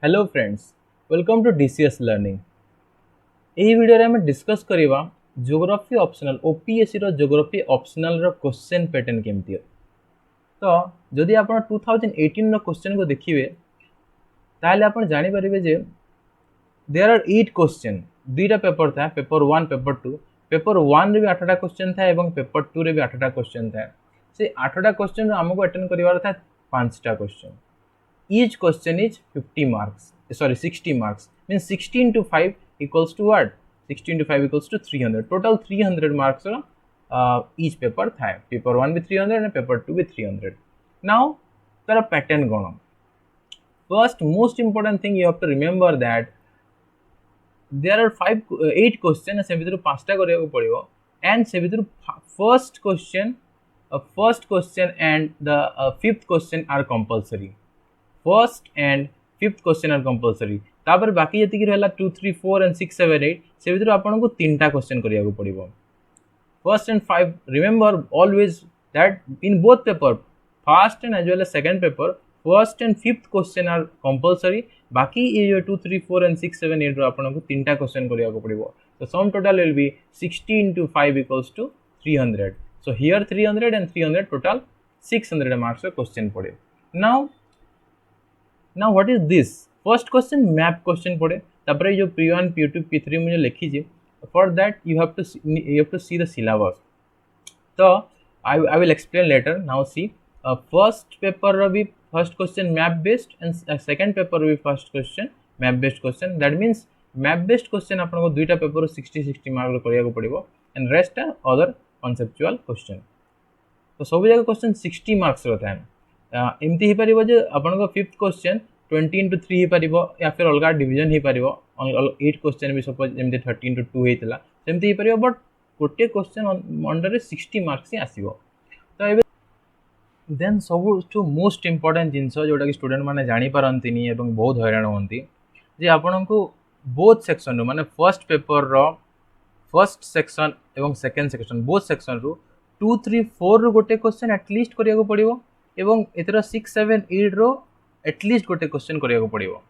Hello friends, welcome to DCS learning. यही video रे हमें डिस्कस करिवा ज्योग्राफी ऑप्शनल ओपीएससी रो ज्योग्राफी ऑप्शनल रो क्वेश्चन पैटर्न केमती। तो जदि आपण 2018 रो क्वेश्चन को देखिबे ताले आपण जानि परिबे जे देयर आर 8 क्वेश्चन। दुईटा पेपर था, पेपर 1 पेपर 2। पेपर 1 रे भी 8टा क्वेश्चन था एवं पेपर 2 रे भी 8टा क्वेश्चन था। से 8टा क्वेश्चन हमको अटेंड करिवार था 5टा question. Each question is 50 marks, sorry 60 marks, means 16 to 5 equals to what? 16 to 5 equals to 300, total 300 marks each paper था। paper 1 with 300 and paper 2 with 300। now तार pattern कौन? first most important thing you have to remember that there are 8 questions से भितर 5टा करिया को पड़िबो and से भितर first question and the fifth question are compulsory। First and fifth question are compulsory. तापर बाकी जति रहला 2 3 4 एंड 6 7 8 से भितर आपन को तीनटा क्वेश्चन करिया को पड़िबो। First and 5 remember always that in both paper first and as well as second paper first and fifth question are compulsory. बाकी ये जो 2 3 4 एंड 6 7 8 रो आपन को तीनटा क्वेश्चन करिया को पड़िबो। so sum total will be 16 into 5 equals to 300। so here 300 and 300 total 600 marks का question पड़े। now what is this? first question map question पड़े। तापर जो P1 P2 P3 मुझे लिखी जे for that you have to see the syllabus। तो I will explain later। now see first paper रो भी first question map based and second paper रो भी first question map based question। that means map based question आपन को दुईटा paper 60 mark रो करिया को पड़िबो and rest are other conceptual question। तो सब जगह क्वेश्चन 60 मार्क्स रहता है। एमती ही परिबो जे आपन को फिफ्थ क्वेश्चन 20 into 3 ही परिबो या फिर अलगा डिवीजन ही परिबो। 8 क्वेश्चन भी सपोज जेमते 30 into 2 हेतला सेमती ही परिबो बट गोटे क्वेश्चन अंडर 60 मार्क्स ही आसीबो। तो एबे देन सब मोस्ट इंपोर्टेंट जिंस जोटा कि स्टूडेंट माने जानि पारंतिनी एवं बहुत हैरान होंती जे आपन को बोथ सेक्शन रो माने first paper row first section एवं सेकंड सेक्शन बोथ सेक्शन रो 2 3 4 रो गोटे क्वेश्चन एटलीस्ट करिया को पड़िबो एवं एतर 6 7 8 रो एटलीस्ट गोटे क्वेश्चन करिया को पड़िबो।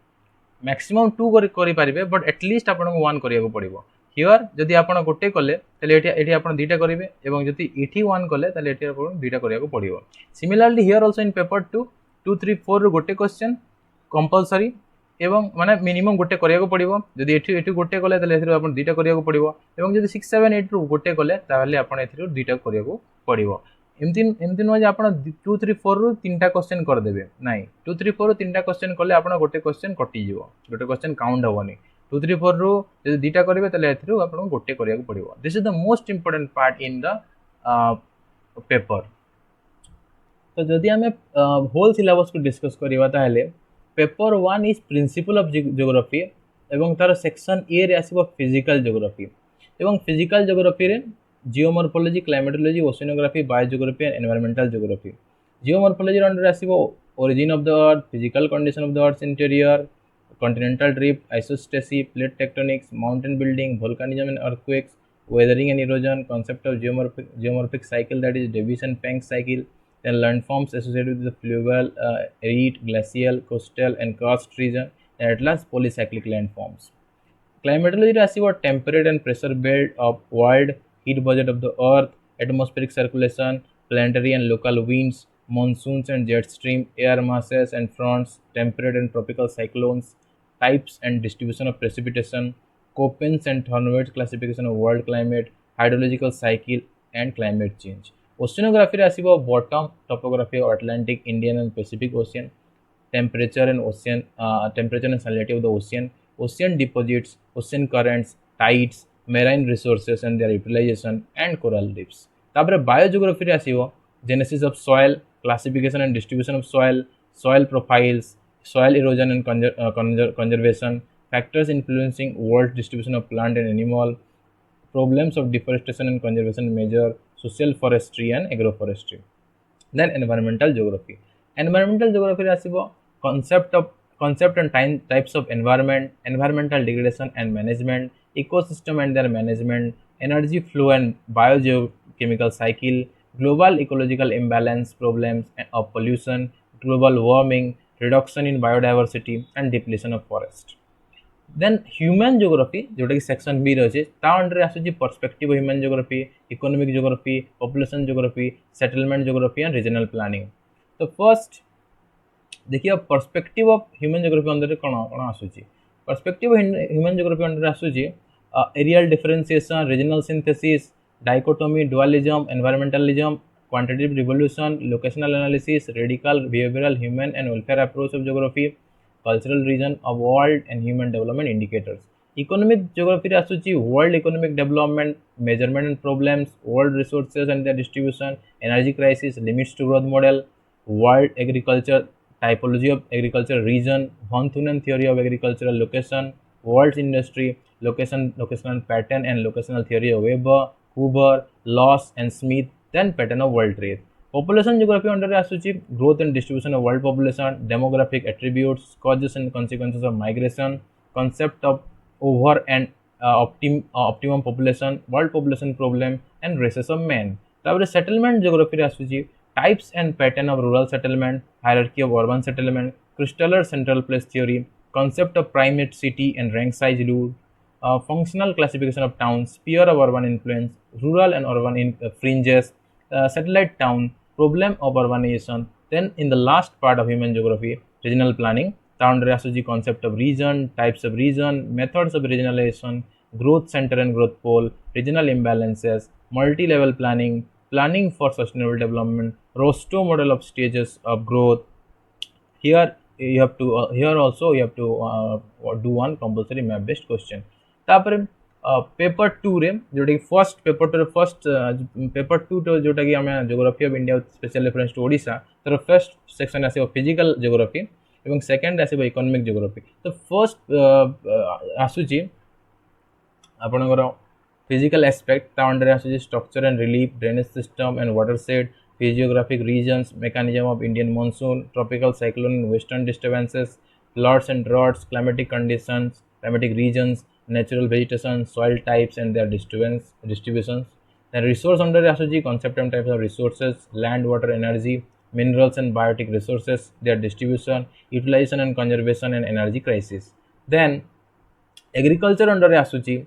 मैक्सिमम 2 करि पारिबे बट एटलीस्ट आपन को 1 करिया को पड़िबो। हियर जदि आपन गोटे कले तले एठी आपन दुईटा करिवे एवं जदि एठी 1 कले तले एठी आपन दुईटा करिया को पड़िबो। Similarly here also in paper 2 2 3 4 रो गोटे क्वेश्चन कंपलसरी एवं माने मिनिमम गोटे करिया को पड़िबो। जदि एठी गोटे कले तले एठी आपन दुईटा करिया को पड़िबो एवं जदि 6 7 8 रो गोटे कले ताले आपन एठी दुईटा करिया को पड़िबो। एमती नुह आप 2 3 4 रु 3टा क्वेश्चन करदे ना 2 3 4 रु 3टा क्वेश्चन कले आप गोटे क्वेश्चन कटिज गोटे क्वेश्चन काउंट हेनी 2 3 4 रु जो दुईटा करेंगे तेल आप गोटे करा पड़ो। This is the most important part in the paper. तो जदि आम होल सिलेबस को डिस्कस करवा ताले paper 1 is principle of geography एवं तार सेक्शन ए रे आसीबो फिजिकल ज्योग्राफी एवं फिजिकल ज्योग्राफी रे geomorphology climatology oceanography biogeography and environmental geography. Geomorphology under आसीबो origin of the earth physical condition of the earth interior continental drift isostasy plate tectonics mountain building volcanism and earthquakes weathering and erosion concept of geomorphic cycle that is Davis and Penck cycle then landforms associated with the fluvial arid glacial coastal and karst region and at last polycyclic landforms। climatology आसीबो temperate and pressure belt of world heat budget of the earth atmospheric circulation planetary and local winds monsoons and jet stream air masses and fronts temperate and tropical cyclones types and distribution of precipitation Köppens and Thornwald's classification of world climate hydrological cycle and climate change। oceanography रे आसीबो bottom topography of Atlantic Indian and Pacific Ocean temperature and salinity of the ocean deposits ocean currents tides marine resources and their utilization and coral reefs। तापर biogeography रे आसीबो genesis of soil classification and distribution of soil profiles soil erosion and conservation factors influencing world distribution of plant and animal problems of deforestation and conservation measure social forestry and agroforestry। then environmental geography आसीबो concept and types of environmental degradation and management ecosystem and their management energy flow and biogeochemical cycle global ecological imbalance problems of pollution global warming reduction in biodiversity and depletion of forest. Then human geography जोटा कि section B रे अछि ता under आसुची perspective of human geography, economic geography, population geography, settlement geography and regional planning. तो first देखिए perspective of human geography अंदर कौन कौन आसुची perspective of human geography अंदर आसुची areal differentiation, regional synthesis, dichotomy, dualism, environmentalism, quantitative revolution, locational analysis, radical behavioral human and welfare approach of geography, cultural region of world and human development indicators. Economic geography रे आसुची world economic development, measurement and problems, world resources and their distribution, energy crisis, limits to growth model, world agriculture, typology of agriculture region, von Thunen theory of agricultural location, world's industry, locational pattern and locational theory of Weber, Huber, Loss and Smith, then pattern of world trade. Population geography under आसुची growth and distribution of world population, demographic attributes, causes and consequences of migration, concept of over and optimum population, world population problem and races of men. तापर settlement geography रे आसुची types and pattern of rural settlement, hierarchy of urban settlement, crystallar central place theory, concept of primate city and rank size rule, functional classification of towns, sphere of urban influence, rural and urban fringes, satellite town, problem of urbanization. Then in the last part of human geography, regional planning, under Asuji concept of region, types of region, methods of regionalization, growth center and growth pole, regional imbalances, multi-level planning, planning for sustainable development, Rostow model of stages of growth. Here you have to here also you have to do one compulsory map based question. तापर paper 2 रे जोटा कि first paper 2 रे first paper 2 तो जोटा कि हमें geography of India special reference to Odisha तर फर्स्ट सेक्शन आसीबो फिजिकल ज्योग्राफी एवं सेकंड आसीबो इकोनॉमिक ज्योग्राफी. तो फर्स्ट आसुची आपनकर फिजिकल एस्पेक्ट ता अंडर आसुची structure and relief, drainage system and watershed, physiographic regions, mechanism of Indian monsoon, tropical cyclone and western disturbances, floods and droughts, climatic conditions, climatic regions, natural vegetation, soil types and their distributions. Then resource under ASOG, concept and types of resources, land, water, energy, minerals and biotic resources, their distribution, utilization and conservation and energy crisis. Then agriculture under ASOG,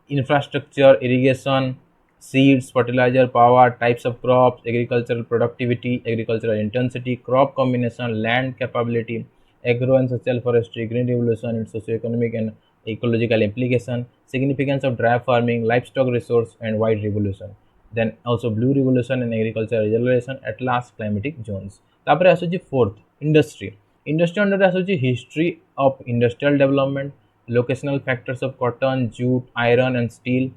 infrastructure, irrigation, seeds, fertilizer, power, types of crops, agricultural productivity, agricultural intensity, crop combination, land capability, agro and social forestry, green revolution, its socio-economic and ecological implication, significance of dry farming, livestock resource, and white revolution. Then also blue revolution and agricultural regeneration, at last climatic zones. तापर आसुची fourth industry. Industry under आसुची history of industrial development, locational factors of cotton, jute, iron and steel,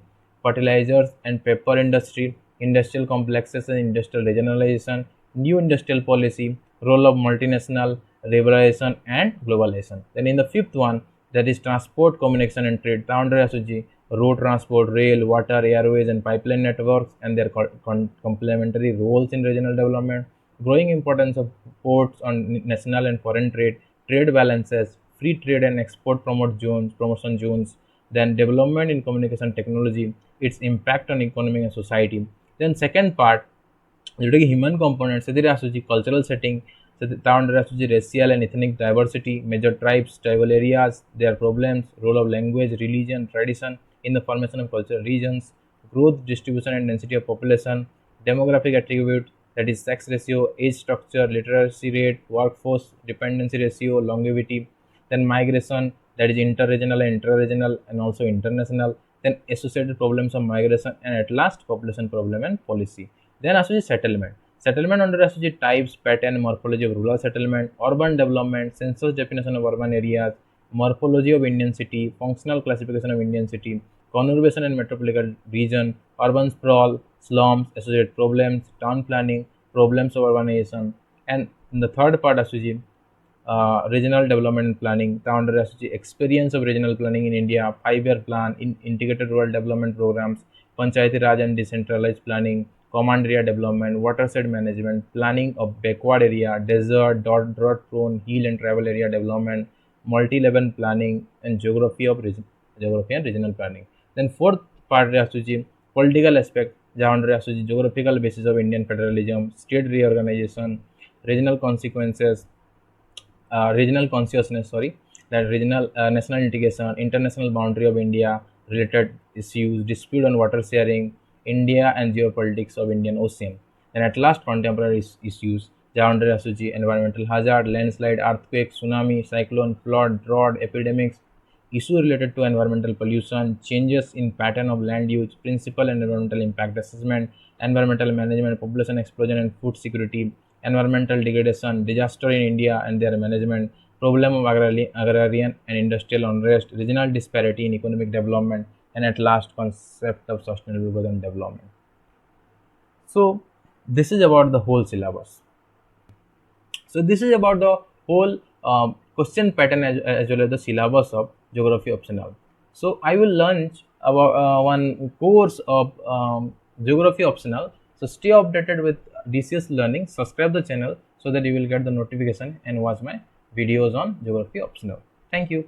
fertilizers and paper industry, industrial complexes and industrial regionalization, new industrial policy, role of multinational, liberalization and globalization. Then in the fifth one, that is transport, communication and trade. Under ASUG, road transport, rail, water, airways and pipeline networks and their complementary roles in regional development, growing importance of ports on national and foreign trade, trade balances, free trade and export promotion zones, then development in communication technology, its impact on economy and society. Then second part, जोटा कि human component से आसूँ cultural setting से आसूँ racial and ethnic diversity, major tribes, tribal areas, their problems, role of language, religion, tradition in the formation of cultural regions, growth, distribution and density of population, demographic attribute, that is sex ratio, age structure, literacy rate, workforce dependency ratio, longevity, then migration, that is interregional and intra-regional and also international, then associated problems of migration, and at last population problem and policy. Then ASUG settlement. Settlement under ASUG types, pattern, morphology of rural settlement, urban development, census definition of urban areas, morphology of Indian city, functional classification of Indian city, conurbation and metropolitan region, urban sprawl, slums, associated problems, town planning, problems of urbanization, and in the third part ASUG regional development planning. Under ASUG experience of regional planning in India, 5-year plan, in integrated rural development programs, Panchayati Raj and decentralized planning, command area development, watershed management, planning of backward area, desert, drought prone, hill and tribal area development, multi-level planning, and geography and regional planning. Then fourth part ASUG political aspect, under ASUG geographical basis of Indian federalism, state reorganization, regional consequences, regional consciousness, sorry, that regional national integration, international boundary of India, related issues, dispute on water sharing, India and geopolitics of Indian Ocean. And at last, contemporary issues, Javandar Asuji, environmental hazard, landslide, earthquake, tsunami, cyclone, flood, drought, epidemics, issue related to environmental pollution, changes in pattern of land use, principal and environmental impact assessment, environmental management, population explosion and food security, environmental degradation, disaster in India and their management, problem of agrarian and industrial unrest, regional disparity in economic development, and at last, concept of sustainable growth and development. So, this is about the whole syllabus. So this is about the whole question pattern as well as the syllabus of geography optional. So I will launch about one course of geography optional. So stay updated with DCS Learning. Subscribe the channel so that you will get the notification and watch my videos on geography optional. Thank you.